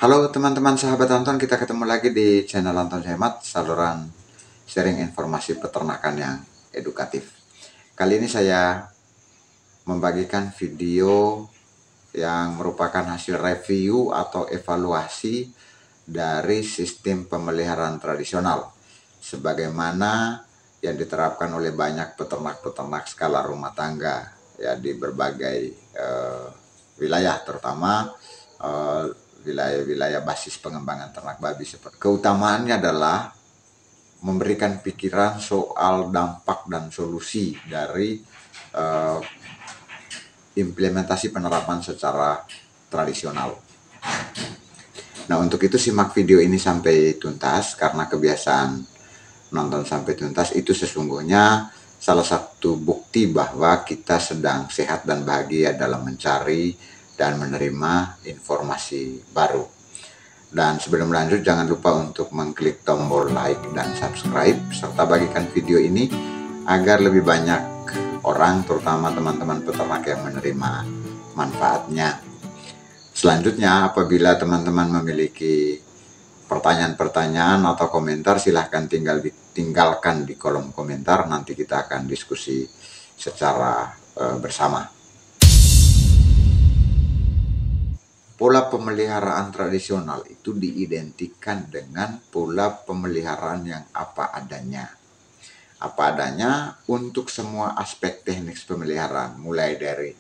Halo teman-teman sahabat Anton, kita ketemu lagi di channel Anton Hemat, saluran sharing informasi peternakan yang edukatif. Kali ini saya membagikan video yang merupakan hasil review atau evaluasi dari sistem pemeliharaan tradisional sebagaimana yang diterapkan oleh banyak peternak-peternak skala rumah tangga ya di berbagai wilayah, terutama wilayah-wilayah basis pengembangan ternak babi. Keutamaannya adalah memberikan pikiran soal dampak dan solusi dari implementasi penerapan secara tradisional. Nah, untuk itu simak video ini sampai tuntas, karena kebiasaan nonton sampai tuntas itu sesungguhnya salah satu bukti bahwa kita sedang sehat dan bahagia dalam mencari dan menerima informasi baru. Dan sebelum lanjut, jangan lupa untuk mengklik tombol like dan subscribe, serta bagikan video ini agar lebih banyak orang, terutama teman-teman peternak, yang menerima manfaatnya. Selanjutnya, apabila teman-teman memiliki pertanyaan-pertanyaan atau komentar, silahkan tinggalkan di kolom komentar. Nanti kita akan diskusi secara bersama. Pola pemeliharaan tradisional itu diidentikan dengan pola pemeliharaan yang apa adanya. Apa adanya untuk semua aspek teknis pemeliharaan, mulai dari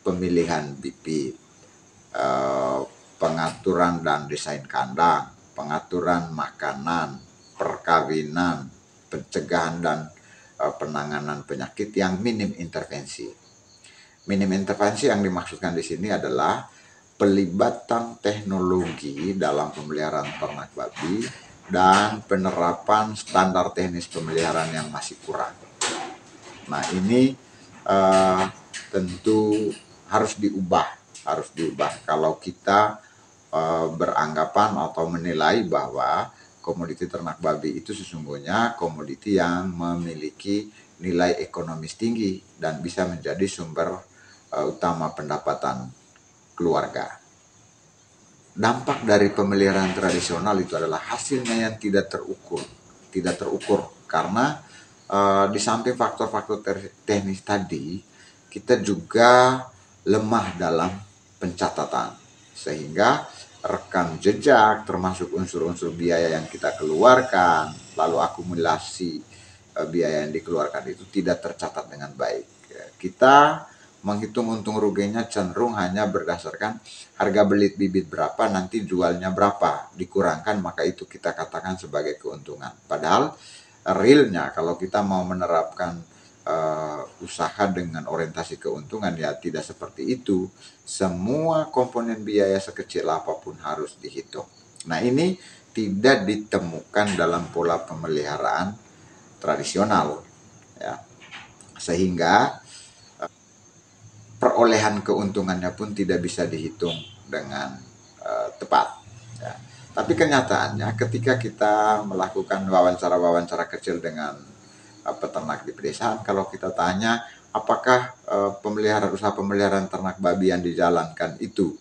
pemilihan bibit, pengaturan dan desain kandang, pengaturan makanan, perkawinan, pencegahan dan penanganan penyakit yang minim intervensi. Minim intervensi yang dimaksudkan di sini adalah pelibatan teknologi dalam pemeliharaan ternak babi dan penerapan standar teknis pemeliharaan yang masih kurang. Nah, ini tentu harus diubah kalau kita beranggapan atau menilai bahwa komoditi ternak babi itu sesungguhnya komoditi yang memiliki nilai ekonomis tinggi dan bisa menjadi sumber utama pendapatan keluarga. Dampak dari pemeliharaan tradisional itu adalah hasilnya yang tidak terukur karena di samping faktor-faktor teknis tadi, kita juga lemah dalam pencatatan, sehingga rekam jejak termasuk unsur-unsur biaya yang kita keluarkan, lalu akumulasi biaya yang dikeluarkan itu tidak tercatat dengan baik. Kita menghitung untung ruginya cenderung hanya berdasarkan harga beli bibit berapa, nanti jualnya berapa, dikurangkan maka itu kita katakan sebagai keuntungan. Padahal realnya kalau kita mau menerapkan usaha dengan orientasi keuntungan, ya tidak seperti itu. Semua komponen biaya sekecil apapun harus dihitung. Nah, ini tidak ditemukan dalam pola pemeliharaan tradisional, ya, sehingga perolehan keuntungannya pun tidak bisa dihitung dengan tepat. Ya. Tapi kenyataannya ketika kita melakukan wawancara-wawancara kecil dengan peternak di pedesaan, kalau kita tanya apakah usaha pemeliharaan ternak babi yang dijalankan itu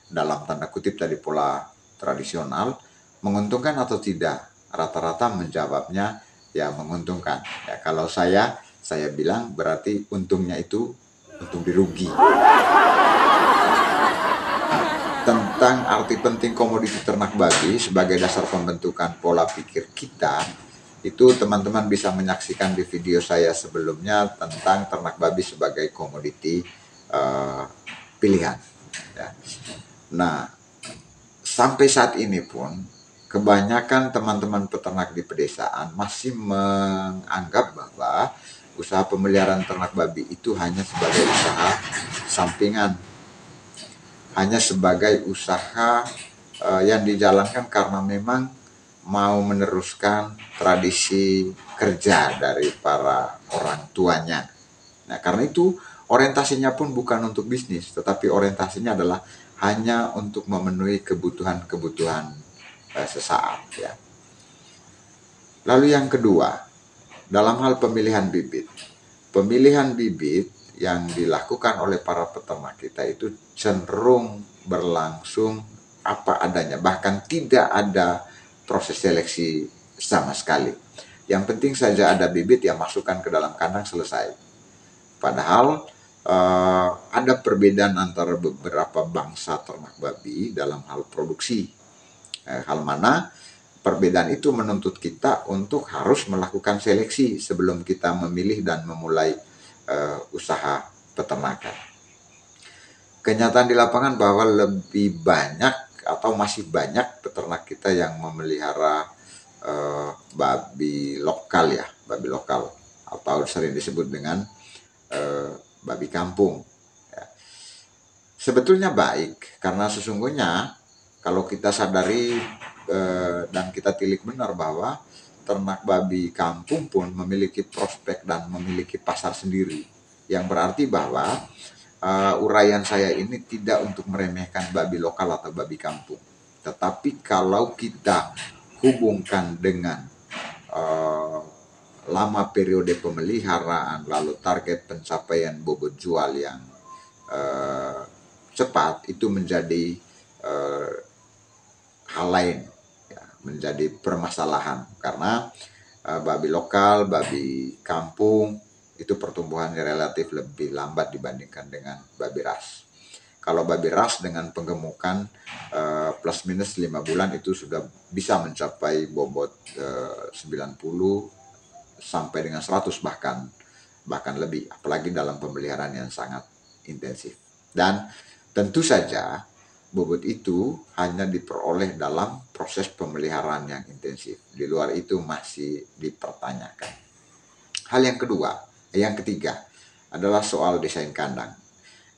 dalam tanda kutip dari pola tradisional menguntungkan atau tidak, rata-rata menjawabnya ya menguntungkan. Ya, kalau saya bilang berarti untungnya itu untung dirugi. Tentang arti penting komoditi ternak babi sebagai dasar pembentukan pola pikir kita, itu teman-teman bisa menyaksikan di video saya sebelumnya tentang ternak babi sebagai komoditi pilihan. Ya. Nah, sampai saat ini pun kebanyakan teman-teman peternak di pedesaan masih menganggap bahwa usaha pemeliharaan ternak babi itu hanya sebagai usaha sampingan, hanya sebagai usaha yang dijalankan karena memang mau meneruskan tradisi kerja dari para orang tuanya. Nah, karena itu orientasinya pun bukan untuk bisnis, tetapi orientasinya adalah hanya untuk memenuhi kebutuhan sesaat. Ya. Lalu yang kedua, dalam hal pemilihan bibit yang dilakukan oleh para peternak kita itu cenderung berlangsung apa adanya, bahkan tidak ada proses seleksi sama sekali. Yang penting saja ada bibit yang masukkan ke dalam kandang, selesai. Padahal ada perbedaan antara beberapa bangsa ternak babi dalam hal produksi. Hal mana perbedaan itu menuntut kita untuk harus melakukan seleksi sebelum kita memilih dan memulai usaha peternakan. Kenyataan di lapangan bahwa lebih banyak atau masih banyak peternak kita yang memelihara babi lokal ya, babi lokal atau sering disebut dengan babi kampung. Ya. Sebetulnya baik karena sesungguhnya kalau kita sadari dan kita tilik benar bahwa ternak babi kampung pun memiliki prospek dan memiliki pasar sendiri, yang berarti bahwa uraian saya ini tidak untuk meremehkan babi lokal atau babi kampung, tetapi kalau kita hubungkan dengan lama periode pemeliharaan, lalu target pencapaian bobot jual yang cepat, itu menjadi hal lain, ya, menjadi permasalahan karena babi lokal, babi kampung itu pertumbuhannya relatif lebih lambat dibandingkan dengan babi ras. Kalau babi ras dengan penggemukan plus minus 5 bulan itu sudah bisa mencapai bobot 90 sampai dengan 100 bahkan lebih, apalagi dalam pemeliharaan yang sangat intensif. Dan tentu saja bobot itu hanya diperoleh dalam proses pemeliharaan yang intensif. Di luar itu masih dipertanyakan. Hal yang ketiga adalah soal desain kandang.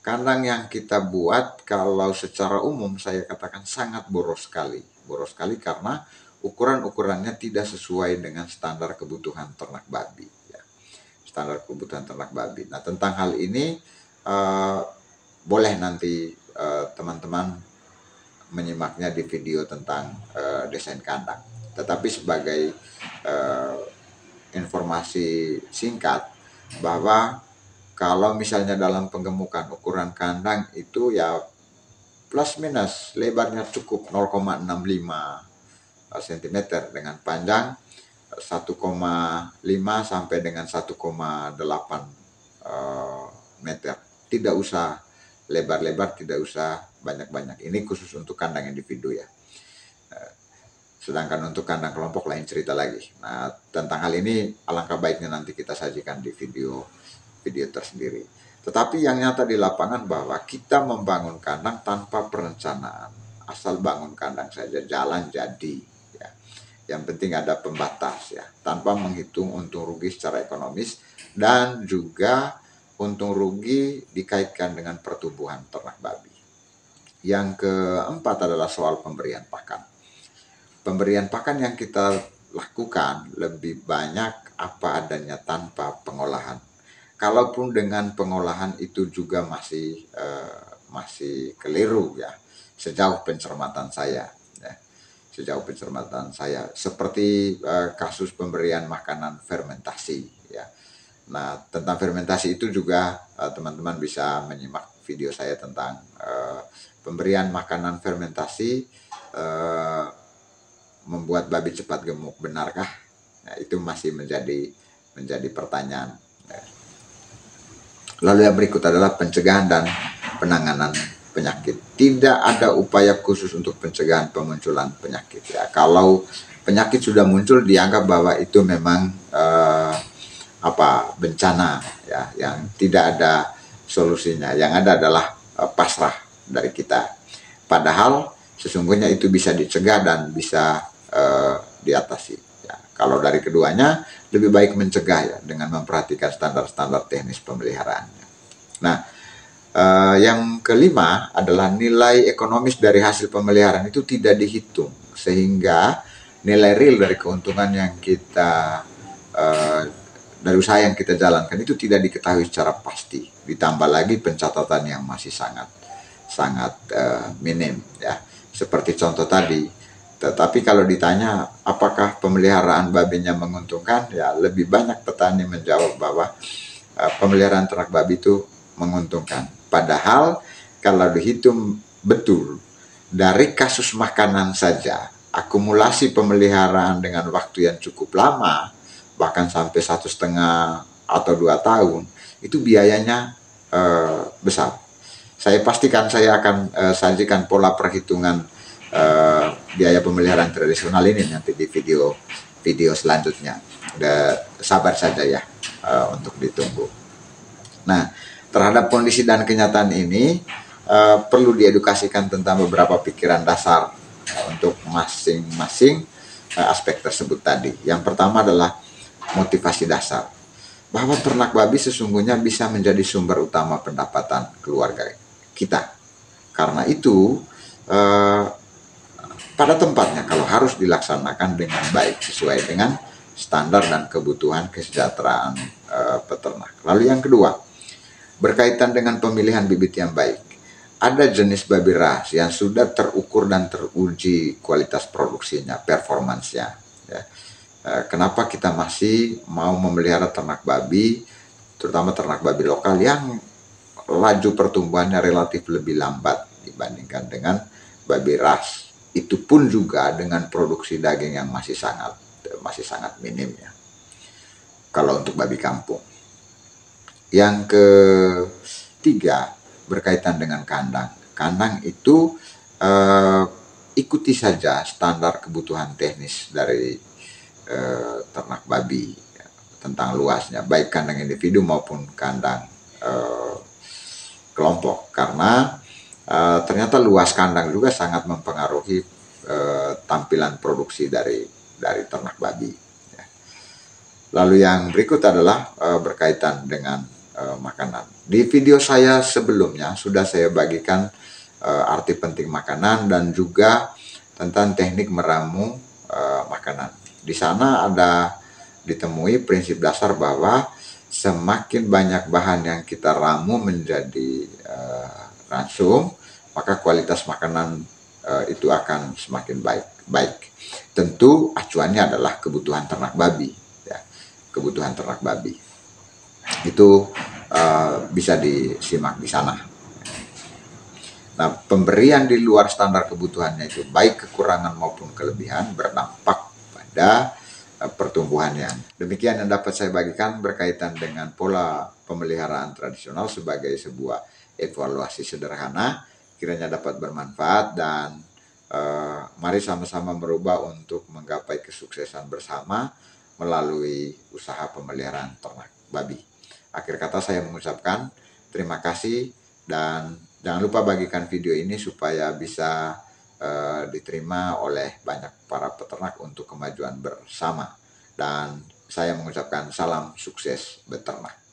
Kandang yang kita buat kalau secara umum saya katakan sangat boros sekali. Boros sekali karena ukuran-ukurannya tidak sesuai dengan standar kebutuhan ternak babi. Ya. Standar kebutuhan ternak babi. Nah, tentang hal ini boleh nanti teman-teman menyimaknya di video tentang desain kandang. Tetapi sebagai informasi singkat bahwa kalau misalnya dalam penggemukan ukuran kandang itu ya plus minus lebarnya cukup 0,65 cm dengan panjang 1,5 sampai dengan 1,8 meter. Tidak usah lebar-lebar, tidak usah banyak-banyak. Ini khusus untuk kandang individu ya. Sedangkan untuk kandang kelompok lain cerita lagi. Nah, tentang hal ini alangkah baiknya nanti kita sajikan di video tersendiri. Tetapi yang nyata di lapangan bahwa kita membangun kandang tanpa perencanaan. Asal bangun kandang saja, jalan jadi. Ya. Yang penting ada pembatas ya, tanpa menghitung untung rugi secara ekonomis dan juga untung rugi dikaitkan dengan pertumbuhan ternak babi. Yang keempat adalah soal pemberian pakan. Pemberian pakan yang kita lakukan lebih banyak apa adanya tanpa pengolahan. Kalaupun dengan pengolahan itu juga masih keliru ya, sejauh pencermatan saya. Ya. Sejauh pencermatan saya, seperti kasus pemberian makanan fermentasi ya. Nah, tentang fermentasi itu juga teman-teman bisa menyimak video saya tentang pemberian makanan fermentasi membuat babi cepat gemuk, benarkah? Nah, itu masih menjadi pertanyaan. Lalu yang berikut adalah pencegahan dan penanganan penyakit. Tidak ada upaya khusus untuk pencegahan pemunculan penyakit. Ya, kalau penyakit sudah muncul dianggap bahwa itu memang bencana ya, yang tidak ada solusinya. Yang ada adalah pasrah dari kita. Padahal sesungguhnya itu bisa dicegah dan bisa diatasi. Ya, kalau dari keduanya lebih baik mencegah ya dengan memperhatikan standar-standar teknis pemeliharaannya. Nah, yang kelima adalah nilai ekonomis dari hasil pemeliharaan itu tidak dihitung, sehingga nilai real dari keuntungan yang kita dari usaha yang kita jalankan itu tidak diketahui secara pasti. Ditambah lagi pencatatan yang masih sangat minim ya, seperti contoh tadi. Tetapi kalau ditanya apakah pemeliharaan babinya menguntungkan, ya lebih banyak petani menjawab bahwa pemeliharaan ternak babi itu menguntungkan. Padahal kalau dihitung betul dari kasus makanan saja, akumulasi pemeliharaan dengan waktu yang cukup lama, bahkan sampai 1,5 atau 2 tahun, itu biayanya besar. Saya pastikan saya akan sajikan pola perhitungan biaya pemeliharaan tradisional ini nanti di video selanjutnya. Sabar saja ya untuk ditunggu. Nah, terhadap kondisi dan kenyataan ini perlu diedukasikan tentang beberapa pikiran dasar untuk masing-masing aspek tersebut tadi. Yang pertama adalah motivasi dasar, bahwa ternak babi sesungguhnya bisa menjadi sumber utama pendapatan keluarga kita. Karena itu pada tempatnya kalau harus dilaksanakan dengan baik sesuai dengan standar dan kebutuhan kesejahteraan peternak. Lalu yang kedua, berkaitan dengan pemilihan bibit yang baik. Ada jenis babi ras yang sudah terukur dan teruji kualitas produksinya, performansnya. Ya. Kenapa kita masih mau memelihara ternak babi, terutama ternak babi lokal yang laju pertumbuhannya relatif lebih lambat dibandingkan dengan babi ras. Itu pun juga dengan produksi daging yang masih sangat minim ya. Kalau untuk babi kampung. Yang ketiga, berkaitan dengan kandang. Kandang itu ikuti saja standar kebutuhan teknis dari ternak babi ya, tentang luasnya, baik kandang individu maupun kandang kelompok. Karena ternyata luas kandang juga sangat mempengaruhi tampilan produksi dari ternak babi. Ya. Lalu yang berikut adalah berkaitan dengan makanan. Di video saya sebelumnya sudah saya bagikan arti penting makanan dan juga tentang teknik meramu makanan. Di sana ada ditemui prinsip dasar bahwa semakin banyak bahan yang kita ramu menjadi ransum, maka kualitas makanan itu akan semakin baik. Tentu acuannya adalah kebutuhan ternak babi, ya, kebutuhan ternak babi. Itu bisa disimak di sana. Nah, pemberian di luar standar kebutuhannya itu, baik kekurangan maupun kelebihan, berdampak pada pertumbuhannya. Demikian yang dapat saya bagikan berkaitan dengan pola pemeliharaan tradisional sebagai sebuah evaluasi sederhana. Kiranya dapat bermanfaat dan mari sama-sama merubah untuk menggapai kesuksesan bersama melalui usaha pemeliharaan ternak babi. Akhir kata saya mengucapkan terima kasih dan jangan lupa bagikan video ini supaya bisa diterima oleh banyak para peternak untuk kemajuan bersama. Dan saya mengucapkan salam sukses beternak.